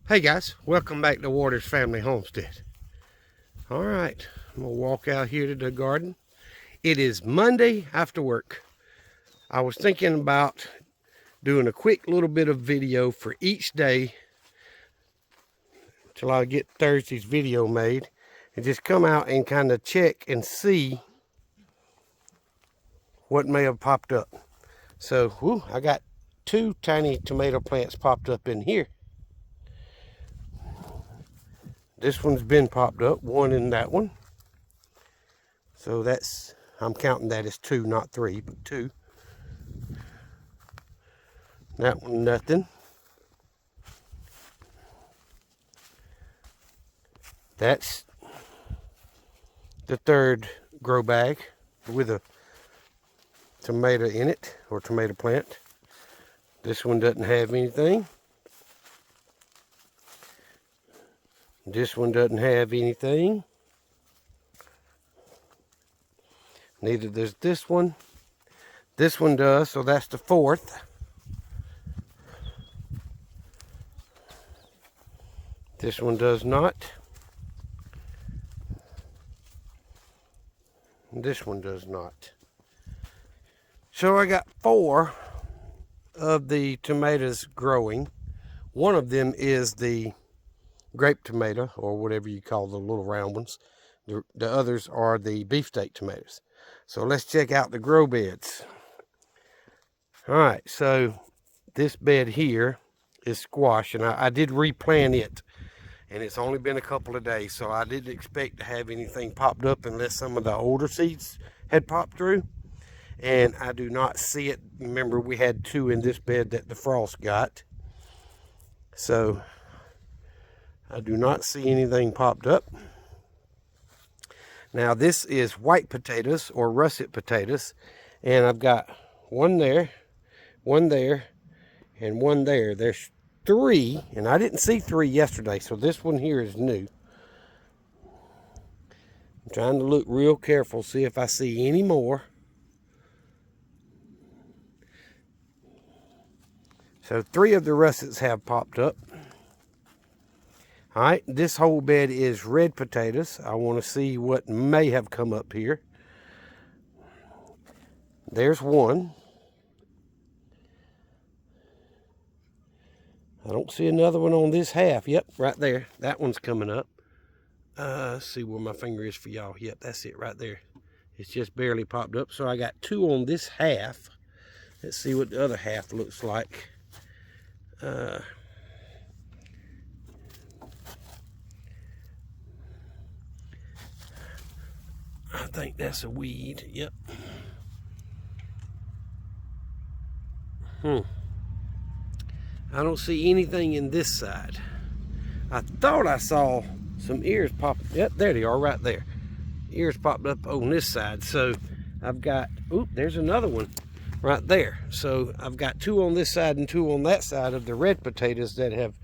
Hey guys, welcome back to Waters Family Homestead. All right, I'm gonna walk out here to the garden. It is Monday after work. I was thinking about doing a quick little bit of video for each day till I get Thursday's video made and just come out and kind of check and see what may have popped up. So, I got two tiny tomato plants popped up in here. This one's been popped up, one in that one. So I'm counting that as two, not three, but two. That one, nothing. That's the third grow bag with a tomato in it, or tomato plant. This one doesn't have anything. This one doesn't have anything. Neither does this one. This one does, so that's the fourth. This one does not. This one does not. So I got four of the tomatoes growing. One of them is the grape tomato, or whatever you call the little round ones. The others are the beefsteak tomatoes. So let's check out the grow beds. All right, so this bed here is squash, and I did replant it, and it's only been a couple of days, so I didn't expect to have anything popped up unless some of the older seeds had popped through, and I do not see it. Remember, we had two in this bed that the frost got, so I do not see anything popped up. Now this is white potatoes, or russet potatoes, and I've got one there, and one there. There's three, and I didn't see three yesterday, so this one here is new. I'm trying to look real careful, see if I see any more. So three of the russets have popped up. All right, this whole bed is red potatoes. I want to see what may have come up here. There's one. I don't see another one on this half. Yep, right there. That one's coming up. Let's see where my finger is for y'all. Yep, that's it right there. It's just barely popped up. So I got two on this half. Let's see what the other half looks like. I think that's a weed. Yep. I don't see anything in this side. I thought I saw some ears pop. Yep, there they are right there. Ears popped up on this side. So I've got, there's another one right there. So I've got two on this side and two on that side of the red potatoes that have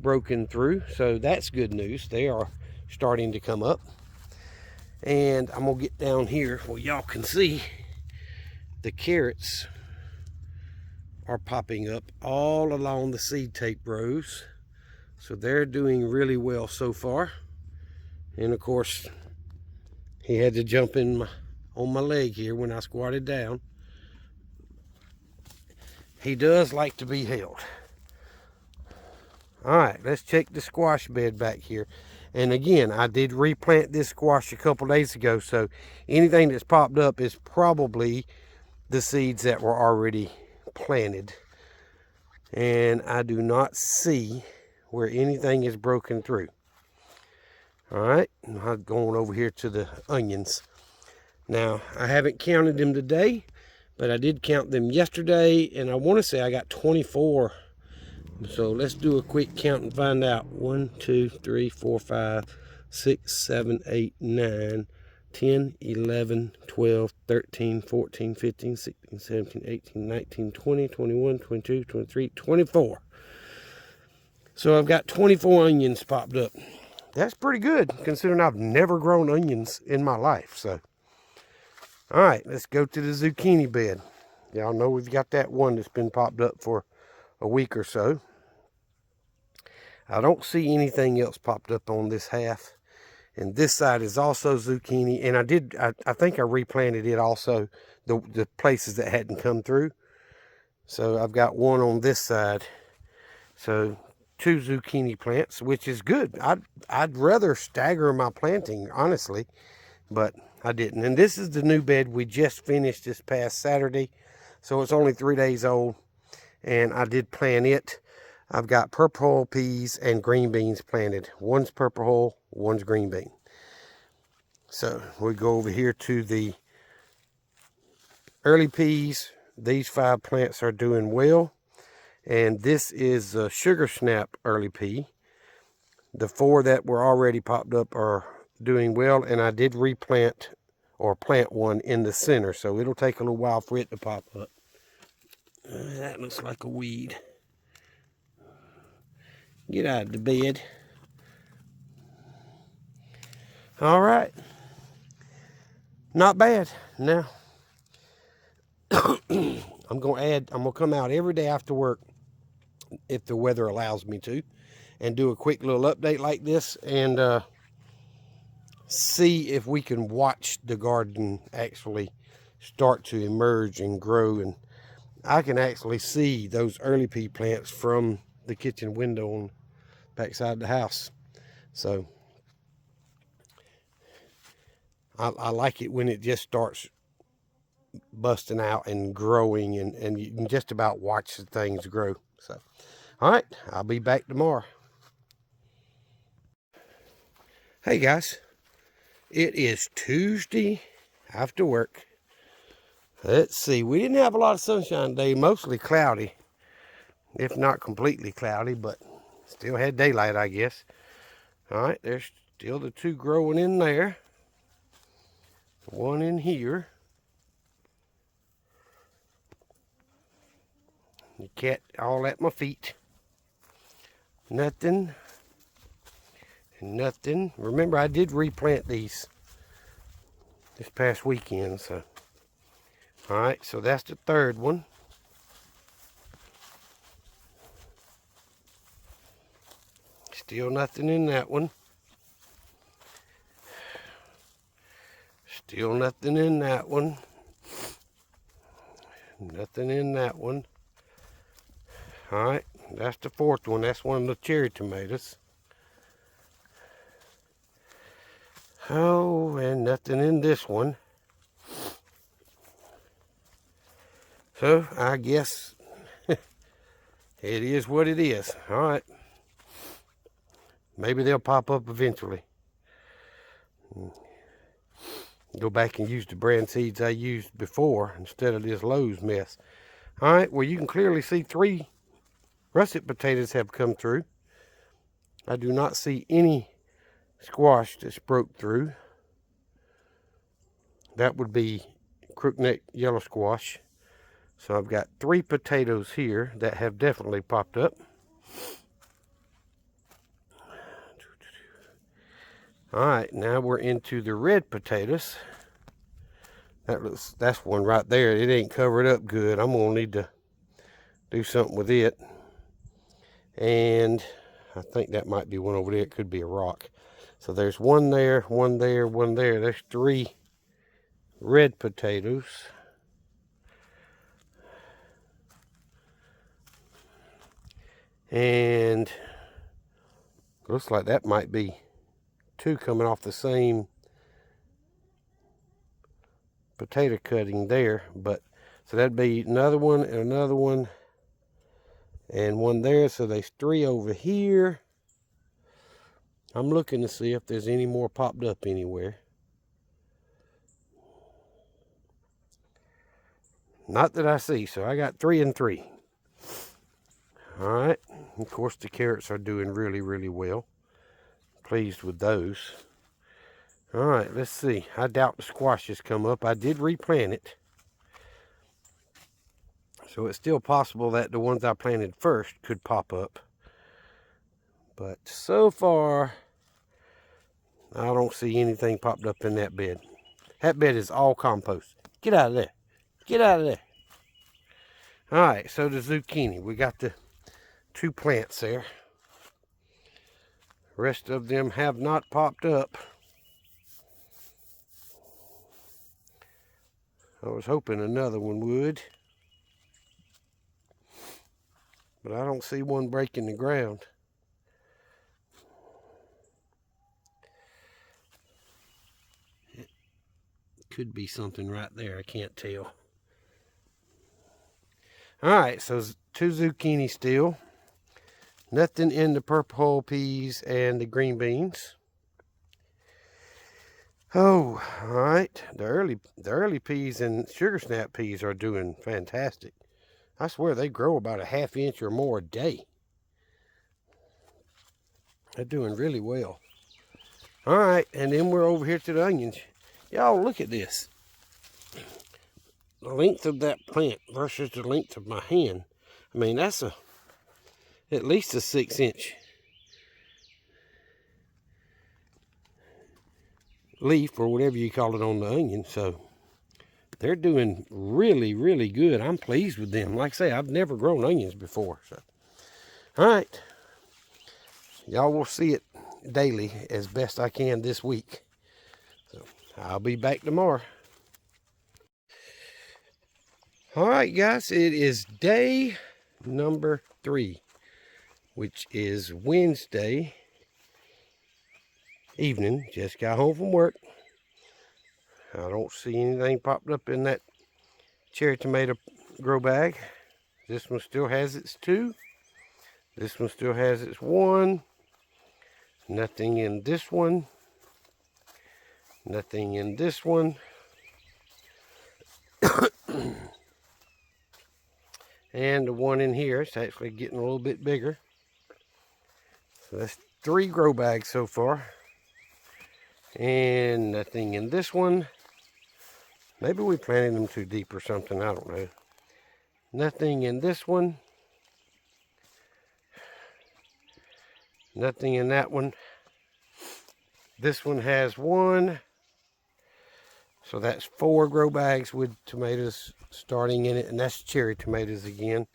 broken through. So that's good news. They are starting to come up. And I'm gonna get down here where y'all can see the carrots are popping up all along the seed tape rows. So they're doing really well so far. And of course, he had to jump in on my leg here when I squatted down. He does like to be held. All right, let's check the squash bed back here. And again, I did replant this squash a couple days ago, so anything that's popped up is probably the seeds that were already planted. And I do not see where anything is broken through. All right, I'm going over here to the onions. Now, I haven't counted them today, but I did count them yesterday, and I want to say I got 24. So let's do a quick count and find out. 1, 2, 3, 4, 5, 6, 7, 8, 9, 10, 11, 12, 13, 14, 15, 16, 17, 18, 19, 20, 21, 22, 23, 24. So I've got 24 onions popped up. That's pretty good, considering I've never grown onions in my life. So, all right, let's go to the zucchini bed. Y'all know we've got that one that's been popped up for a week or so. I don't see anything else popped up on this half. And this side is also zucchini. And I think I replanted it also, the places that hadn't come through. So I've got one on this side. So 2 zucchini plants, which is good. I'd rather stagger my planting, honestly, but I didn't. And this is the new bed we just finished this past Saturday. So it's only 3 days old. And I did plant it. I've got purple hull peas and green beans planted. One's purple hull, one's green bean. So we go over here to the early peas. These 5 plants are doing well. And this is a sugar snap early pea. The 4 that were already popped up are doing well. And I did replant or plant one in the center. So it'll take a little while for it to pop up. That looks like a weed. Get out of the bed. All right. Not bad. Now, I'm going to come out every day after work, if the weather allows me to, and do a quick little update like this, and see if we can watch the garden actually start to emerge and grow. And I can actually see those early pea plants from the kitchen window on the backside of the house. So I like it when it just starts busting out and growing, and you can just about watch the things grow. So, all right, I'll be back tomorrow. Hey guys, it is Tuesday after work. Let's see, we didn't have a lot of sunshine today, mostly cloudy, if not completely cloudy, but still had daylight, I guess. All right, there's still the 2 growing in there. One in here. The cat all at my feet. Nothing. Nothing. Remember, I did replant these this past weekend, so. All right, so that's the 3rd one. Still nothing in that one. Still nothing in that one. Nothing in that one. All right, that's the 4th one. That's one of the cherry tomatoes. Oh, and nothing in this one. So I guess it is what it is. All right. Maybe they'll pop up eventually. Go back and use the brand seeds I used before instead of this Lowe's mess. All right, well, you can clearly see 3 russet potatoes have come through. I do not see any squash that's broke through. That would be crookneck yellow squash. So I've got 3 potatoes here that have definitely popped up. All right, now we're into the red potatoes. That's one right there. It ain't covered up good. I'm gonna need to do something with it. And I think that might be one over there. It could be a rock. So there's one there, one there, one there. There's 3 red potatoes. And looks like that might be 2 coming off the same potato cutting there. But so that'd be another one and one there. So there's 3 over here. I'm looking to see if there's any more popped up anywhere. Not that I see. So I got 3 and 3. All right. Of course, the carrots are doing really, really well. Pleased with those. All right, let's see. I doubt the squash has come up. I did replant it. So it's still possible that the ones I planted first could pop up. But so far, I don't see anything popped up in that bed. That bed is all compost. Get out of there. Get out of there. All right, so the zucchini. We got the 2 plants there. Rest of them have not popped up. I was hoping another one would, but I don't see one breaking the ground. It could be something right there, I can't tell. Alright, so 2 zucchini still. Nothing in the purple peas and the green beans. Oh, alright. The early peas and sugar snap peas are doing fantastic. I swear they grow about a ½ inch or more a day. They're doing really well. Alright, and then we're over here to the onions. Y'all, look at this. The length of that plant versus the length of my hand. I mean, that's at least a 6-inch leaf, or whatever you call it, on the onion. So they're doing really, really good. I'm pleased with them. Like I say, I've never grown onions before. So, all right, y'all will see it daily as best I can this week. So I'll be back tomorrow. All right, guys, it is day number 3, which is Wednesday evening. Just got home from work. I don't see anything popped up in that cherry tomato grow bag. This one still has its 2. This one still has its 1. Nothing in this one. Nothing in this one. And the one in here, it's actually getting a little bit bigger. So that's 3 grow bags so far. And nothing in this one. Maybe we planted them too deep or something, I don't know. Nothing in this one. Nothing in that one. This one has 1. So that's 4 grow bags with tomatoes starting in it, and that's cherry tomatoes again.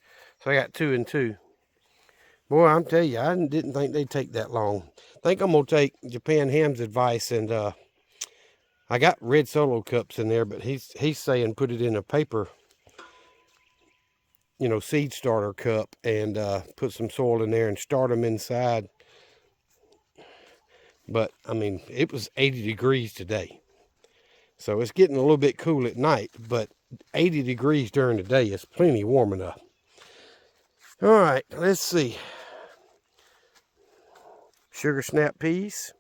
So I got 2 and 2. Boy, I'm telling you, I didn't think they'd take that long. I think I'm going to take Japan Ham's advice, and I got red Solo cups in there, but he's saying put it in a paper, you know, seed starter cup, and put some soil in there and start them inside. But, I mean, it was 80 degrees today. So it's getting a little bit cool at night, but 80 degrees during the day is plenty warm enough. All right, let's see. Sugar snap peas,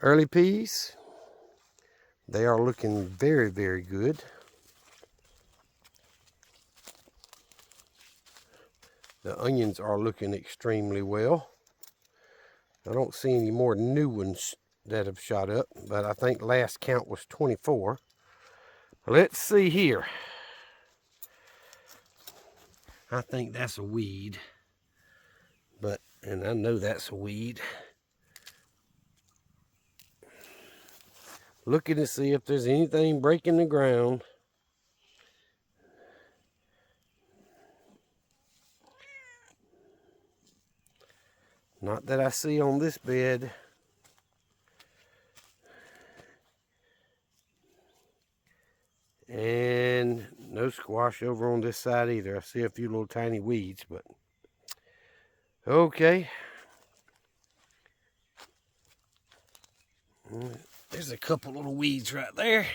early peas. They are looking very, very good. The onions are looking extremely well. I don't see any more new ones that have shot up, but I think last count was 24. Let's see here. I think that's a weed, and I know that's a weed. Looking to see if there's anything breaking the ground. Not that I see on this bed. And no squash over on this side either. I see a few little tiny weeds, but okay. There's a couple little weeds right there.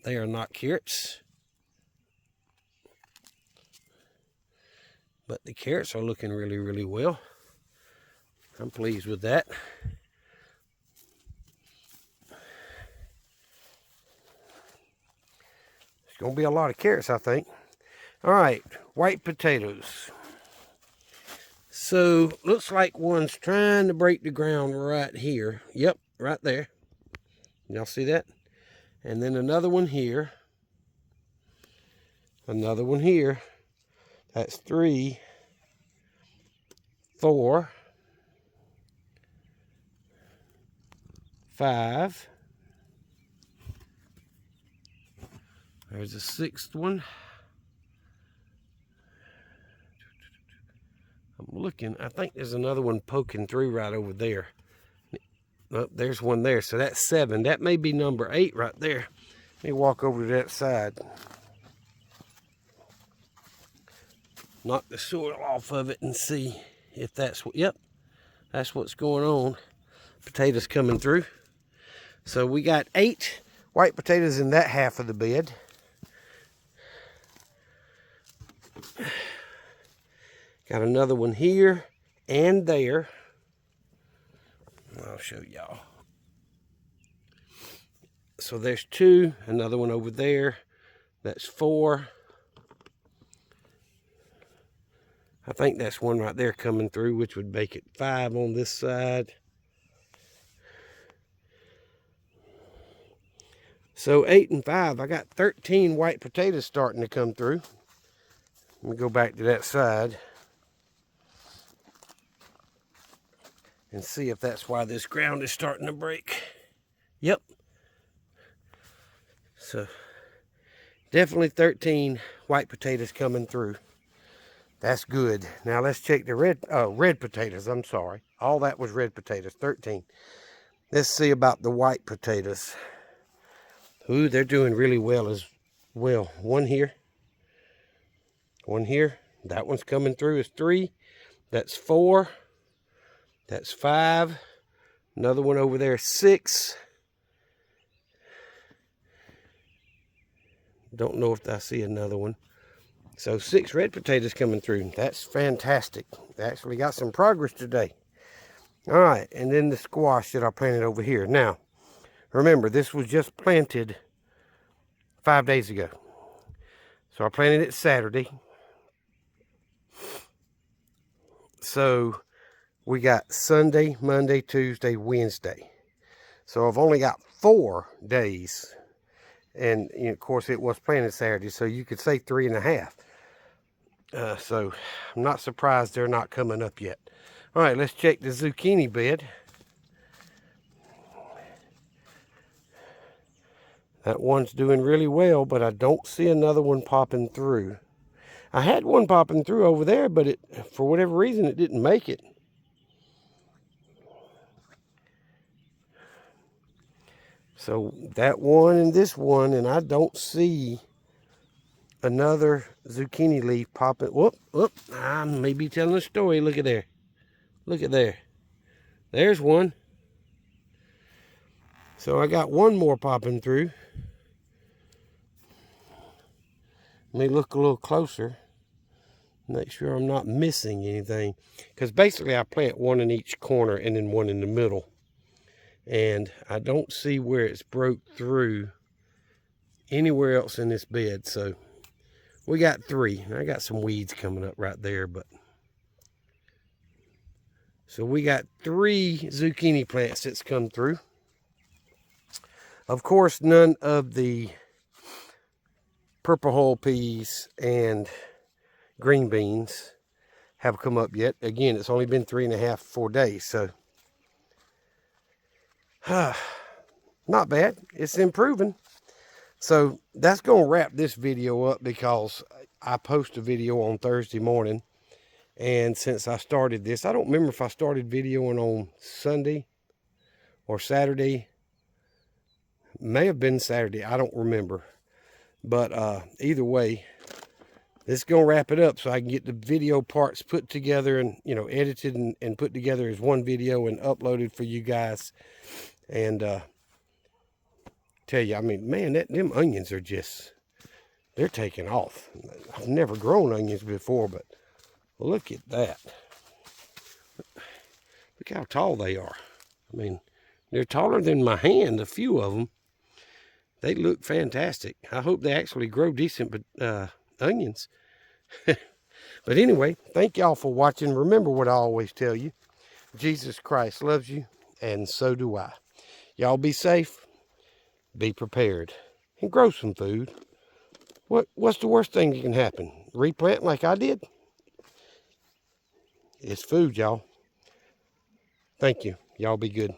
They are not carrots. But the carrots are looking really, really well. I'm pleased with that. It's going to be a lot of carrots, I think. All right, white potatoes. So, looks like one's trying to break the ground right here. Yep, right there. Y'all see that? And then another one here. Another one here. That's 3, 4, 5. There's a 6th one. I'm looking. I think there's another one poking through right over there. Oh, there's one there. So that's 7. That may be number 8 right there. Let me walk over to that side. Knock the soil off of it and see if that's what, yep, that's what's going on. Potatoes coming through. So we got 8 white potatoes in that half of the bed. Got another one here and there. I'll show y'all. So there's 2, another one over there. That's 4. I think that's one right there coming through, which would make it 5 on this side. So 8 and 5, I got 13 white potatoes starting to come through. Let me go back to that side and see if that's why this ground is starting to break. Yep. So definitely 13 white potatoes coming through. That's good. Now let's check the red potatoes. I'm sorry. All that was red potatoes, 13. Let's see about the white potatoes. Ooh, they're doing really well as well. One here. One here. That one's coming through is 3. That's 4. That's 5. Another one over there, 6. Don't know if I see another one. So 6 red potatoes coming through. That's fantastic. Actually got some progress today. All right, and then the squash that I planted over here. Now, remember, this was just planted 5 days ago. So I planted it Saturday. So we got Sunday, Monday, Tuesday, Wednesday. So I've only got 4 days. And you know, of course it was planted Saturday, so you could say 3.5. So I'm not surprised they're not coming up yet. All right, let's check the zucchini bed. That one's doing really well, but I don't see another one popping through. I had one popping through over there, but it, for whatever reason, it didn't make it. So that one and this one, and I don't see another zucchini leaf popping. Whoop, whoop, I may be telling a story. Look at there. Look at there. There's one. So I got one more popping through. Let me look a little closer. Make sure I'm not missing anything. Because basically I plant one in each corner and then one in the middle. And I don't see where it's broke through anywhere else in this bed. So we got 3. I got some weeds coming up right there, but so we got 3 zucchini plants that's come through. Of course, none of the purple hull peas and green beans have come up yet. Again, it's only been 3.5, 4 days, so not bad. It's improving. So that's going to wrap this video up, because I post a video on Thursday morning. And since I started this, I don't remember if I started videoing on Sunday or Saturday. May have been Saturday. I don't remember. But either way, this is going to wrap it up so I can get the video parts put together and, you know, edited and put together as one video and uploaded for you guys. And tell you, I mean, man, them onions are just, they're taking off. I've never grown onions before, but look at that. Look how tall they are. I mean, they're taller than my hand, a few of them. They look fantastic. I hope they actually grow decent onions. But anyway, thank y'all for watching. Remember what I always tell you. Jesus Christ loves you, and so do I. Y'all be safe, be prepared, and grow some food. What's the worst thing that can happen? Replant like I did? It's food, y'all. Thank you. Y'all be good.